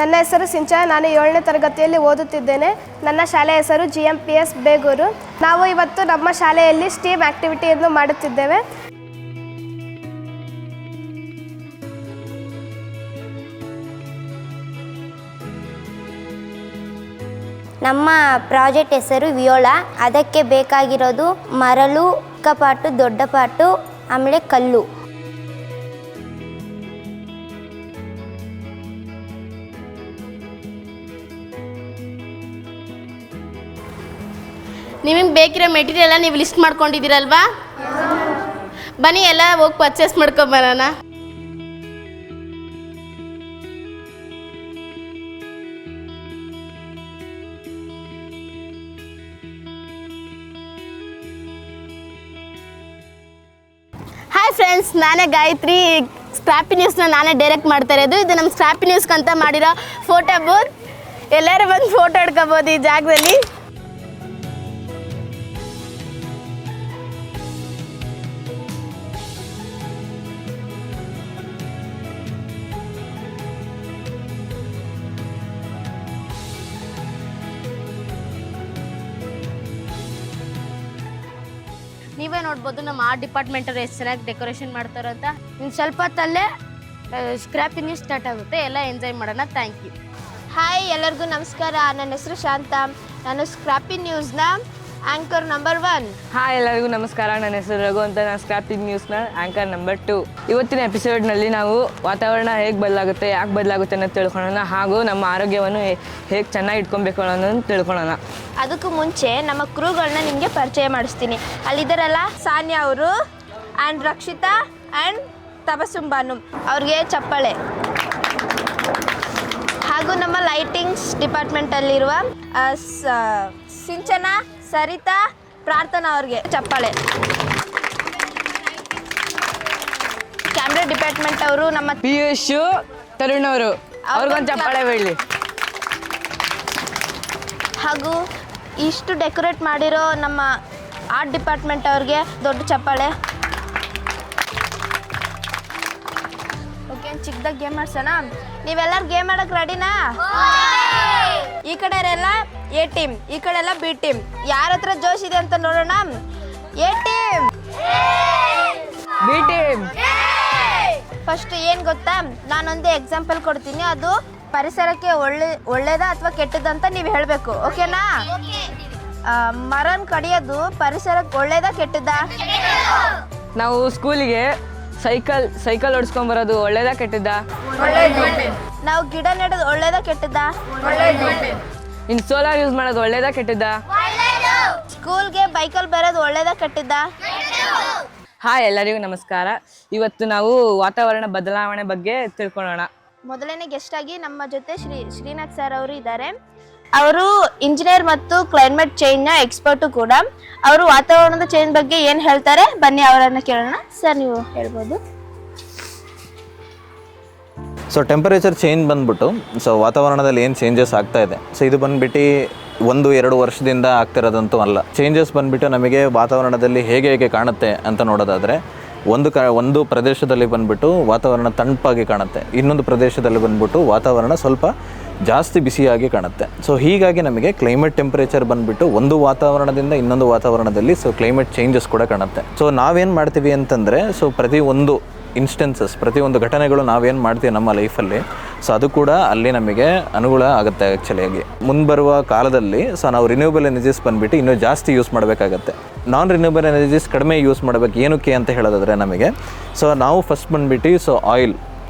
ನನ್ನ ಹೆಸರು ಸಿಂಚನ. ನಾನು 7ನೇ ತರಗತಿಯಲ್ಲಿ ಓದುತ್ತಿದ್ದೇನೆ. ನನ್ನ ಶಾಲೆಯ ಹೆಸರು GMPS ಬೇಗೂರು. ನಾವು ಇವತ್ತು ನಮ್ಮ ಶಾಲೆಯಲ್ಲಿ ಸ್ಟೀಮ್ ಆಕ್ಟಿವಿಟಿಯನ್ನು ಮಾಡುತ್ತಿದ್ದೇವೆ. ನಮ್ಮ ಪ್ರಾಜೆಕ್ಟ್ ಹೆಸರು ವಿಯೋಲಾ. ಅದಕ್ಕೆ ಬೇಕಾಗಿರೋದು ಮರಳು, ಚಿಕ್ಕ ಪಾಟು, ದೊಡ್ಡ ಪಾಟು, ಆಮೇಲೆ ಕಲ್ಲು. ನಿಮಗೆ ಬೇಕಿರೋ ಮೆಟೀರಿಯಲ್ ನೀವು ಲಿಸ್ಟ್ ಮಾಡ್ಕೊಂಡಿದ್ದೀರಲ್ವಾ? ಬನ್ನಿ ಎಲ್ಲ ಹೋಗಿ ಪರ್ಚೇಸ್ ಮಾಡ್ಕೊಂಬರೋಣ. ಹಾಯ್ ಫ್ರೆಂಡ್ಸ್, ನಾನೇ ಗಾಯತ್ರಿ. ಸ್ಕ್ರಾಪಿ ನ್ಯೂಸ್ನ ನಾನೇ ಡೈರೆಕ್ಟ್ ಮಾಡ್ತಾ ಇರೋದು. ಇದು ನಮ್ಮ ಸ್ಕ್ರಾಪಿ ನ್ಯೂಸ್ಗಂತ ಮಾಡಿರೋ ಫೋಟೋ ಬೂತ್. ಎಲ್ಲರೂ ಬಂದು ಫೋಟೋ ಹಿಡ್ಕೋಬೋದು ಈ ಜಾಗದಲ್ಲಿ. ನೀವೇ ನೋಡ್ಬೋದು ನಮ್ಮ ಆರ್ಟ್ ಡಿಪಾರ್ಟ್ಮೆಂಟವ್ರು ಎಷ್ಟು ಚೆನ್ನಾಗಿ ಡೆಕೋರೇಷನ್ ಮಾಡ್ತಾರೋ ಅಂತ. ಇನ್ನು ಸ್ವಲ್ಪ ಹೊತ್ತಲ್ಲೇ ಸ್ಕ್ರಾಪಿ ನ್ಯೂಸ್ ಸ್ಟಾರ್ಟ್ ಆಗುತ್ತೆ. ಎಲ್ಲ ಎಂಜಾಯ್ ಮಾಡೋಣ. Thank you. ಹಾಯ್, ಎಲ್ಲರಿಗೂ ನಮಸ್ಕಾರ. ನನ್ನ ಹೆಸರು ಶಾಂತ. ನಾನು ಸ್ಕ್ರಾಪಿ ನ್ಯೂಸ್ನ ಆ್ಯಂಕರ್ ನಂಬರ್ 1. ಹಾಯ್, ಎಲ್ಲರಿಗೂ ನಮಸ್ಕಾರ. ನನ್ನ ಹೆಸರು ರಘು ಅಂತ. ನಾನು ಸ್ಕ್ರಾಪಿ ನ್ಯೂಸ್ನ ಆ್ಯಂಕರ್ ನಂಬರ್ 2. ಇವತ್ತಿನ ಎಪಿಸೋಡ್ನಲ್ಲಿ ನಾವು ವಾತಾವರಣ ಹೇಗೆ ಬದಲಾಗುತ್ತೆ, ಯಾಕೆ ಬದಲಾಗುತ್ತೆ ಅನ್ನೋದು ತಿಳ್ಕೊಳ್ಳೋಣ, ಹಾಗೂ ನಮ್ಮ ಆರೋಗ್ಯವನ್ನು ಹೇಗೆ ಚೆನ್ನಾಗಿ ಇಟ್ಕೊಬೇಕು ಅನ್ನೋದನ್ನು ತಿಳ್ಕೊಳ್ಳೋಣ. ಅದಕ್ಕೂ ಮುಂಚೆ ನಮ್ಮ ಕ್ರೂಗಳನ್ನ ನಿಮಗೆ ಪರಿಚಯ ಮಾಡಿಸ್ತೀನಿ. ಅಲ್ಲಿದ್ದಾರಲ್ಲ, ಸಾನ್ಯಾ ಅವರು ಆ್ಯಂಡ್ ರಕ್ಷಿತಾ ಆ್ಯಂಡ್ ತಬಸುಂಬಾನು, ಅವ್ರಿಗೆ ಚಪ್ಪಾಳೆ. ಹಾಗೂ ನಮ್ಮ ಲೈಟಿಂಗ್ಸ್ ಡಿಪಾರ್ಟ್ಮೆಂಟಲ್ಲಿರುವ ಸಿಂಚನ, ಸರಿತಾ, ಪ್ರಾರ್ಥನಾ ಅವ್ರಿಗೆ ಚಪ್ಪಾಳೆ. ಕ್ಯಾಮ್ರಾ ಡಿಪಾರ್ಟ್ಮೆಂಟ್ ಅವರು ನಮ್ಮ ಪಿಯೂಷ್, ತರುಣ್ ಅವರು, ಅವ್ರಿಗೊಂದು ಚಪ್ಪಾಳೆ ಬೇಡಲಿ. ಹಾಗೂ ಇಷ್ಟು ಡೆಕೋರೇಟ್ ಮಾಡಿರೋ ನಮ್ಮ ಆರ್ಟ್ ಡಿಪಾರ್ಟ್ಮೆಂಟ್ ಅವ್ರಿಗೆ ದೊಡ್ಡ ಚಪ್ಪಾಳೆ. ಓಕೆ, ಚಿಕ್ಕದಾಗಿ ಗೇಮ್ ಆಡ್ಸೋಣ. ನೀವೆಲ್ಲರೂ ಗೇಮ್ ಆಡೋಕೆ ರೆಡಿನಾ? ಈ ಕಡೆ ಎಲ್ಲ A ಟೀಮ್, ಈ ಕಡೆ ಎಲ್ಲ B ಟೀಮ್. ಯಾರ ಹತ್ರ ಜೋಶ್ ಇದೆ ಅಂತ ನೋಡೋಣ. A team, B team. First ಏನು ಗೊತ್ತಾ, ನಾನೊಂದು ಎಕ್ಸಾಂಪಲ್ ಕೊಡ್ತೀನಿ. ಅದು ಪರಿಸರಕ್ಕೆ ಒಳ್ಳೇದಾ ಅಥವಾ ಕೆಟ್ಟದಂತ ನೀವು ಹೇಳಬೇಕು. ಓಕೆನಾ? ಮರನ ಕಡಿಯೋದು ಪರಿಸರಕ್ಕೆ ಒಳ್ಳೇದಾ ಕೆಟ್ಟದಾ? ನಾವು ಸ್ಕೂಲಿಗೆ ಸೈಕಲ್ ಓಡಿಸ್ಕೊಂಬರೋದು ಒಳ್ಳೇದಾ ಕೆಟ್ಟದ್ದಾ? ನಾವು ಗಿಡ ನೆಡೋದು ಒಳ್ಳೇದಾ ಕೆಟ್ಟದಾ? ಇನ್ನು ಸೋಲಾರ್ ಯೂಸ್ ಮಾಡೋದು ಒಳ್ಳೇದಾ ಕೆಟ್ಟದ್ದಾ? ಸ್ಕೂಲ್ಗೆ ಬೈಕಲ್ಲಿ ಬರೋದು ಒಳ್ಳೇದಾ ಕೆಟ್ಟದಾ? ಹಾಯ್, ಎಲ್ಲರಿಗೂ ನಮಸ್ಕಾರ. ಇವತ್ತು ನಾವು ವಾತಾವರಣ ಬದಲಾವಣೆ ಬಗ್ಗೆ ತಿಳ್ಕೊಳ್ಳೋಣ. ಮೊದಲನೇ ಗೆಸ್ಟ್ ಆಗಿ ನಮ್ಮ ಜೊತೆ ಶ್ರೀನಾಥ್ ಸರ್ ಅವರು ಇದ್ದಾರೆ. ಅವರು ಇಂಜಿನಿಯರ್ ಮತ್ತು ಕ್ಲೈಮೇಟ್ ಚೇಂಜ್ನ ಎಕ್ಸ್ಪರ್ಟು ಕೂಡ. ಅವರು ವಾತಾವರಣದ ಚೇಂಜ್ ಬಗ್ಗೆ ಏನು ಹೇಳ್ತಾರೆ, ಬನ್ನಿ ಅವರನ್ನು ಕೇಳೋಣ. ಸರ್, ನೀವು ಹೇಳ್ಬೋದು. ಸೊ ಟೆಂಪರೇಚರ್ ಚೇಂಜ್ ಬಂದ್ಬಿಟ್ಟು ವಾತಾವರಣದಲ್ಲಿ ಏನು ಚೇಂಜಸ್ ಆಗ್ತಾ ಇದೆ, ಸೊ ಇದು ಬಂದ್ಬಿಟ್ಟು 1-2 ವರ್ಷದಿಂದ ಆಗ್ತಿರೋದಂತೂ ಅಲ್ಲ. ಚೇಂಜಸ್ ಬಂದ್ಬಿಟ್ಟು ನಮಗೆ ವಾತಾವರಣದಲ್ಲಿ ಹೇಗೆ ಕಾಣುತ್ತೆ ಅಂತ ನೋಡೋದಾದರೆ, ಒಂದು ಪ್ರದೇಶದಲ್ಲಿ ಬಂದ್ಬಿಟ್ಟು ವಾತಾವರಣ ತಣ್ಣಪಾಗಿ ಕಾಣುತ್ತೆ, ಇನ್ನೊಂದು ಪ್ರದೇಶದಲ್ಲಿ ಬಂದ್ಬಿಟ್ಟು ವಾತಾವರಣ ಸ್ವಲ್ಪ ಜಾಸ್ತಿ ಬಿಸಿಯಾಗಿ ಕಾಣುತ್ತೆ. ಸೊ ಹೀಗಾಗಿ ನಮಗೆ ಕ್ಲೈಮೇಟ್ ಟೆಂಪರೇಚರ್ ಬಂದ್ಬಿಟ್ಟು ಒಂದು ವಾತಾವರಣದಿಂದ ಇನ್ನೊಂದು ವಾತಾವರಣದಲ್ಲಿ ಕ್ಲೈಮೇಟ್ ಚೇಂಜಸ್ ಕೂಡ ಕಾಣುತ್ತೆ. ಸೊ ನಾವೇನು ಮಾಡ್ತೀವಿ ಅಂತಂದರೆ, ಪ್ರತಿಯೊಂದು ಘಟನೆಗಳು ನಾವೇನು ಮಾಡ್ತೀವಿ ನಮ್ಮ ಲೈಫಲ್ಲಿ, ಸೊ ಅದು ಕೂಡ ಅಲ್ಲಿ ನಮಗೆ ಅನುಕೂಲ ಆಗುತ್ತೆ. ಆ್ಯಕ್ಚುಲಿಯಾಗಿ ಮುಂಬರುವ ಕಾಲದಲ್ಲಿ ನಾವು ರಿನ್ಯೂವಬಲ್ ಎನರ್ಜೀಸ್ ಬಂದುಬಿಟ್ಟು ಇನ್ನೂ ಜಾಸ್ತಿ ಯೂಸ್ ಮಾಡಬೇಕಾಗತ್ತೆ. ನಾನ್ ರಿನ್ಯೂವಬಲ್ ಎನರ್ಜೀಸ್ ಕಡಿಮೆ ಯೂಸ್ ಮಾಡಬೇಕು. ಏನಕ್ಕೆ ಅಂತ ಹೇಳೋದಾದರೆ ನಮಗೆ, ನಾವು ಫಸ್ಟ್ ಬಂದುಬಿಟ್ಟು ಆಯಿಲ್,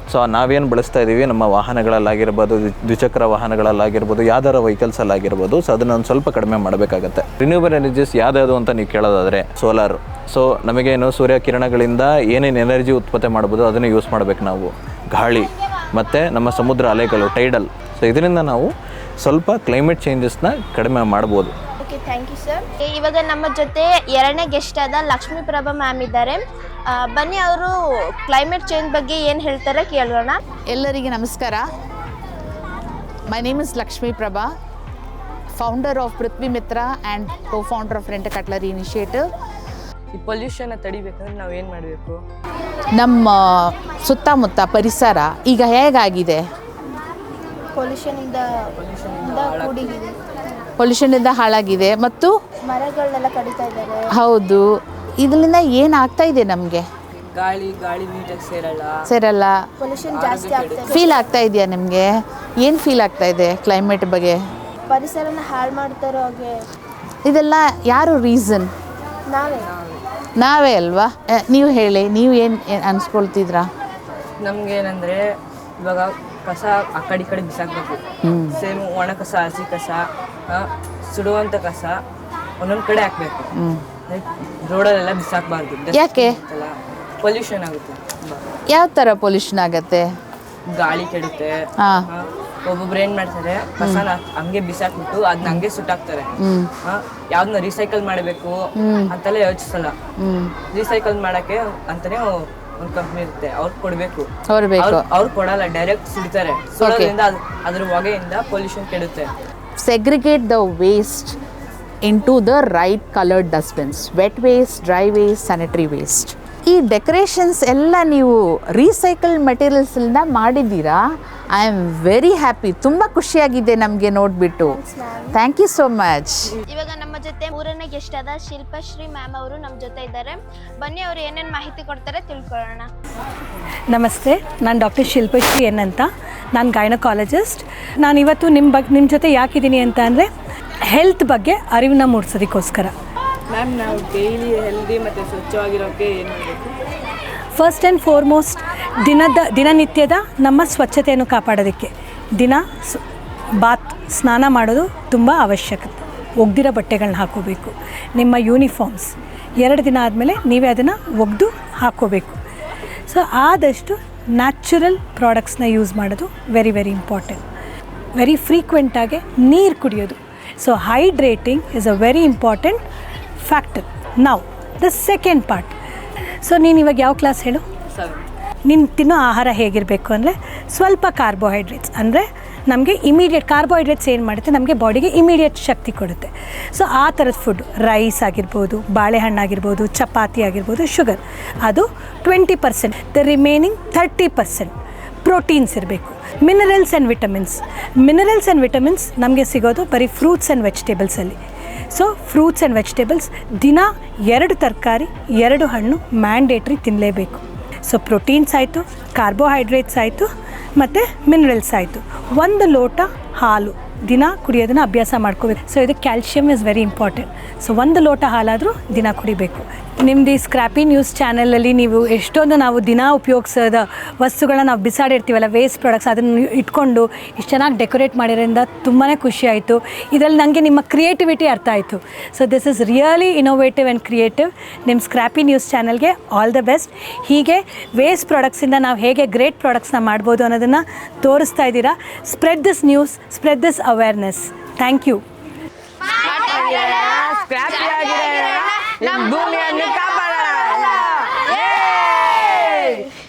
ನಾವೇನು ಬಳಸ್ತಾ ಇದ್ದೀವಿ ನಮ್ಮ ವಾಹನಗಳಲ್ಲಾಗಿರ್ಬೋದು, ದ್ವಿಚಕ್ರ ವಾಹನಗಳಲ್ಲಾಗಿರ್ಬೋದು, ಯಾವ್ದಾರ ವೆಹಿಕಲ್ಸಲ್ಲಾಗಿರ್ಬೋದು, ಸೊ ಅದನ್ನು ಒಂದು ಸ್ವಲ್ಪ ಕಡಿಮೆ ಮಾಡಬೇಕಾಗತ್ತೆ. ರಿನ್ಯೂವಬಲ್ ಎನರ್ಜೀಸ್ ಯಾವ್ದು ಅಂತ ನೀವು ಕೇಳೋದಾದರೆ ಸೋಲಾರು. ಸೊ ನಮಗೇನು ಸೂರ್ಯ ಕಿರಣಗಳಿಂದ ಏನೇನು ಎನರ್ಜಿ ಉತ್ಪತ್ತಿ ಮಾಡ್ಬೋದು ಅದನ್ನು ಯೂಸ್ ಮಾಡಬೇಕು ನಾವು. ಗಾಳಿ ಮತ್ತು ನಮ್ಮ ಸಮುದ್ರ ಅಲೆಗಳು, ಟೈಡಲ್. ಸೊ ಇದರಿಂದ ನಾವು ಸ್ವಲ್ಪ ಕ್ಲೈಮೇಟ್ ಚೇಂಜಸ್ನ ಕಡಿಮೆ ಮಾಡ್ಬೋದು. Okay, thank you sir. ಇವಾಗ ನಮ್ಮ ಜೊತೆ 2ನೇ ಗೆಸ್ಟ್ ಆದ ಲಕ್ಷ್ಮೀ ಪ್ರಭಾ ಮ್ಯಾಮ್ ಇದ್ದಾರೆ. ಬನ್ನಿ, ಅವರು ಕ್ಲೈಮೇಟ್ ಚೇಂಜ್ ಬಗ್ಗೆ ಏನು ಹೇಳ್ತಾರೆ ಕೇಳೋಣ. ಎಲ್ಲರಿಗೆ ನಮಸ್ಕಾರ. My name is Lakshmi Prabha, founder of Prithvi Mitra and co founder of rent cutlery initiative. ಈ ಪೊಲ್ಯೂಷನ್ನ ತಡಿಬೇಕಂದ್ರೆ ನಾವು ಏನು ಮಾಡಬೇಕು? ನಮ್ಮ ಸುತ್ತಮುತ್ತ ಪರಿಸರ ಈಗ ಹೇಗಾಗಿದೆ, ಪೊಲ್ಯೂಷನಿಂದ ಕೂಡಿಗಿದೆ, ಪೊಲ್ಯೂಷನಿಂದ ಹಾಳಾಗಿದೆ ಮತ್ತು ಮರಗಳನ್ನೆಲ್ಲ ಕಡಿತಾ ಇದ್ದಾರೆ. ಹೌದು, ಇದರಿಂದ ಏನಾಗ್ತಾ ಇದೆ ನಮಗೆ? ಗಾಳಿ ನೀಟಾಗಿ ಸೇರಲ್ಲ. ಪೊಲ್ಯೂಷನ್ ಜಾಸ್ತಿ ಆಗ್ತಾ ಇದೆ. ಫೀಲ್ ಆಗ್ತಾ ಇದೆಯಾ ನಿಮಗೆ? ಏನು ಫೀಲ್ ಆಗ್ತಾ ಇದೆ ಕ್ಲೈಮೇಟ್ ಬಗ್ಗೆ? ಪರಿಸರನ ಹಾಳು ಮಾಡ್ತಾರೋ ಹಾಗೆ. ಇದೆಲ್ಲ ಯಾರು ರೀಸನ್? ನಾವೇ ಅಲ್ವಾ? ನೀವು ಹೇಳಿ, ನೀವು ಏನು ಅನ್ಸ್ಕೊಳ್ತಿದ್ರಾ? ನಮಗೇನಂದರೆ ಇವಾಗ ಕಸ ಆ ಕಡೆ ಬಿಸಾಕಬೇಕು. ಸೇಮ್ ಒಣ ಕಸ, ಹಸಿ ಕಸ, ಸುಡುವಂಥ ಕಸ ಒಂದೊಂದು ಕಡೆ ಹಾಕಬೇಕು. ರೋಡಲ್ಲೆಲ್ಲ ಬಿಸಾಕಬಾರ್ದು. ಯಾಕೆ? ಪೊಲ್ಯೂಷನ್ ಆಗುತ್ತೆ. ಯಾವ ಥರ ಪೊಲ್ಯೂಷನ್ ಆಗತ್ತೆ? ಗಾಳಿ ಕೆಡುತ್ತೆ. ಹಾಂ. ಒಬ್ಬೊಬ್ರು ಏನು ಮಾಡ್ತಾರೆ, ಕಸನ ಹಂಗೆ ಬಿಸಾಕ್ಬಿಟ್ಟು ಅದನ್ನ ಹಂಗೆ ಸುಟ್ಟಾಕ್ತಾರೆ. ಯಾವ್ದನ್ನ ರೀಸೈಕಲ್ ಮಾಡಬೇಕು ಅಂತೆಲ್ಲ ಯೋಚಿಸಲ್ಲ. ರೀಸೈಕಲ್ ಮಾಡೋಕ್ಕೆ ಅಂತಾನೆ ಒಂದು ಕಂಪ್ನಿ ಇರುತ್ತೆ, ಅವ್ರು ಕೊಡಬೇಕು. ಅವ್ರು ಕೊಡಲ್ಲ, ಡೈರೆಕ್ಟ್ ಸುಡ್ತಾರೆ. ಸುಡೋದ್ರಿಂದ ಅದ್ರ ಹೊಗೆಯಿಂದ pollution ಕೆಡುತ್ತೆ. Segregate the waste into the right colored dustbins: wet waste, dry waste, sanitary waste. ಈ ಡೆಕೋರೇಷನ್ಸ್ ಎಲ್ಲ ನೀವು ರೀಸೈಕಲ್ ಮೆಟೀರಿಯಲ್ಸಿಂದ ಮಾಡಿದ್ದೀರಾ. I am very happy. ತುಂಬ ಖುಷಿಯಾಗಿದೆ ನಮಗೆ ನೋಡಿಬಿಟ್ಟು. Thank you so much. ಇವಾಗ ನಮ್ಮ ಜೊತೆ 3ನೇ ಗೆಸ್ಟ್ ಆದ ಶಿಲ್ಪಶ್ರೀ ಮ್ಯಾಮ್ ಅವರು ನಮ್ಮ ಜೊತೆ ಇದ್ದಾರೆ. ಬನ್ನಿ, ಅವರು ಏನೇನು ಮಾಹಿತಿ ಕೊಡ್ತಾರೆ ತಿಳ್ಕೊಳ್ಳೋಣ. ನಮಸ್ತೆ, ನಾನು ಡಾಕ್ಟರ್ ಶಿಲ್ಪಶ್ರೀ ಎನ್ ಅಂತ. ನಾನು ಗೈನಕಾಲಜಿಸ್ಟ್. ನಾನು ಇವತ್ತು ನಿಮ್ಮ ಜೊತೆ ಯಾಕಿದ್ದೀನಿ ಅಂತ ಅಂದರೆ ಹೆಲ್ತ್ ಬಗ್ಗೆ ಅರಿವನ್ನ ಮೂಡಿಸೋದಕ್ಕೋಸ್ಕರ. ಮ್ಯಾಮ್, ನಾವು ಡೈಲಿ ಹೆಲ್ದಿ ಮತ್ತು ಸ್ವಚ್ಛವಾಗಿರೋಕ್ಕೆ ಏನು ಮಾಡಬೇಕು? ಫಸ್ಟ್ ಆ್ಯಂಡ್ ಫಾರ್ಮೋಸ್ಟ್ ದಿನನಿತ್ಯದ ನಮ್ಮ ಸ್ವಚ್ಛತೆಯನ್ನು ಕಾಪಾಡೋದಕ್ಕೆ ಸ್ನಾನ ಮಾಡೋದು ತುಂಬ ಅವಶ್ಯಕತೆ. ಒಗ್ದಿರೋ ಬಟ್ಟೆಗಳನ್ನ ಹಾಕೋಬೇಕು. ನಿಮ್ಮ ಯೂನಿಫಾರ್ಮ್ಸ್ 2 ದಿನ ಆದಮೇಲೆ ನೀವೇ ಅದನ್ನು ಒಗೆದು ಹಾಕ್ಕೋಬೇಕು. ಸೊ ಆದಷ್ಟು ನ್ಯಾಚುರಲ್ ಪ್ರಾಡಕ್ಟ್ಸ್ನ ಯೂಸ್ ಮಾಡೋದು ವೆರಿ ವೆರಿ ಇಂಪಾರ್ಟೆಂಟ್. ವೆರಿ ಫ್ರೀಕ್ವೆಂಟಾಗಿ ನೀರು ಕುಡಿಯೋದು. So hydrating is a very important factor. Now the second part. So ನೀನು ಇವಾಗ ಯಾವ ಕ್ಲಾಸ್ ಹೇಳು? ನೀನು ತಿನ್ನೋ ಆಹಾರ ಹೇಗಿರಬೇಕು ಅಂದರೆ ಸ್ವಲ್ಪ ಕಾರ್ಬೋಹೈಡ್ರೇಟ್ಸ್, ಅಂದರೆ ನಮಗೆ ಇಮಿಡಿಯೇಟ್ ಕಾರ್ಬೋಹೈಡ್ರೇಟ್ಸ್ ಏನು ಮಾಡುತ್ತೆ, ನಮಗೆ ಬಾಡಿಗೆ ಇಮಿಡಿಯೇಟ್ ಶಕ್ತಿ ಕೊಡುತ್ತೆ. ಸೊ ಆ ಥರದ ಫುಡ್, ರೈಸ್ ಆಗಿರ್ಬೋದು, ಬಾಳೆಹಣ್ಣು ಆಗಿರ್ಬೋದು, ಚಪಾತಿ ಆಗಿರ್ಬೋದು, ಶುಗರ್ ಅದು 20%. ದ ರಿಮೈನಿಂಗ್ 30% ಪ್ರೋಟೀನ್ಸ್ ಇರಬೇಕು. ಮಿನರಲ್ಸ್ ಆ್ಯಂಡ್ ವಿಟಮಿನ್ಸ್ ನಮಗೆ ಸಿಗೋದು ಬರೀ ಫ್ರೂಟ್ಸ್ ಆ್ಯಂಡ್ ವೆಜಿಟೇಬಲ್ಸಲ್ಲಿ. ಸೊ ಫ್ರೂಟ್ಸ್ ಆ್ಯಂಡ್ ವೆಜಿಟೇಬಲ್ಸ್ ದಿನ 2 ತರಕಾರಿ 2 ಹಣ್ಣು ಮ್ಯಾಂಡೇಟ್ರಿ ತಿನ್ನಲೇಬೇಕು. ಸೊ ಪ್ರೋಟೀನ್ಸ್ ಆಯಿತು, ಕಾರ್ಬೋಹೈಡ್ರೇಟ್ಸ್ ಆಯಿತು, ಮತ್ತು ಮಿನರಲ್ಸ್ ಆಯಿತು. 1 ಲೋಟ ಹಾಲು ದಿನ ಕುಡಿಯೋದನ್ನು ಅಭ್ಯಾಸ ಮಾಡ್ಕೋಬೇಕು. ಸೊ ಇದು calcium is very important. So 1 ಲೋಟ ಹಾಲಾದರೂ ದಿನ ಕುಡಿಬೇಕು. ನಿಮ್ಮದು ಈ ಸ್ಕ್ರ್ಯಾಪಿ ನ್ಯೂಸ್ ಚಾನಲಲ್ಲಿ ನೀವು ಎಷ್ಟೊಂದು ನಾವು ದಿನ ಉಪಯೋಗಿಸೋದ ವಸ್ತುಗಳನ್ನ ನಾವು ಬಿಸಾಡಿರ್ತೀವಲ್ಲ, ವೇಸ್ಟ್ ಪ್ರಾಡಕ್ಟ್ಸ್, ಅದನ್ನು ಇಟ್ಕೊಂಡು ಇಷ್ಟು ಚೆನ್ನಾಗಿ ಡೆಕೋರೇಟ್ ಮಾಡಿರೋದ್ರಿಂದ ತುಂಬಾ ಖುಷಿ ಆಯಿತು. ಇದರಲ್ಲಿ ನನಗೆ ನಿಮ್ಮ ಕ್ರಿಯೇಟಿವಿಟಿ ಅರ್ಥ ಆಯಿತು. So this is really innovative and creative. ನಿಮ್ಮ ಸ್ಕ್ರ್ಯಾಪಿ ನ್ಯೂಸ್ ಚಾನಲ್ಗೆ ಆಲ್ ದ ಬೆಸ್ಟ್. ಹೀಗೆ ವೇಸ್ಟ್ ಪ್ರಾಡಕ್ಟ್ಸಿಂದ ನಾವು ಹೇಗೆ ಗ್ರೇಟ್ ಪ್ರಾಡಕ್ಟ್ಸ್ನ ಮಾಡ್ಬೋದು ಅನ್ನೋದನ್ನು ತೋರಿಸ್ತಾ ಇದ್ದೀರಾ. Spread this news, spread this awareness. Thank you. Scrappy ಆಗಿದೆ, ನಮ್ಮ ಭೂಮಿಯನ್ನು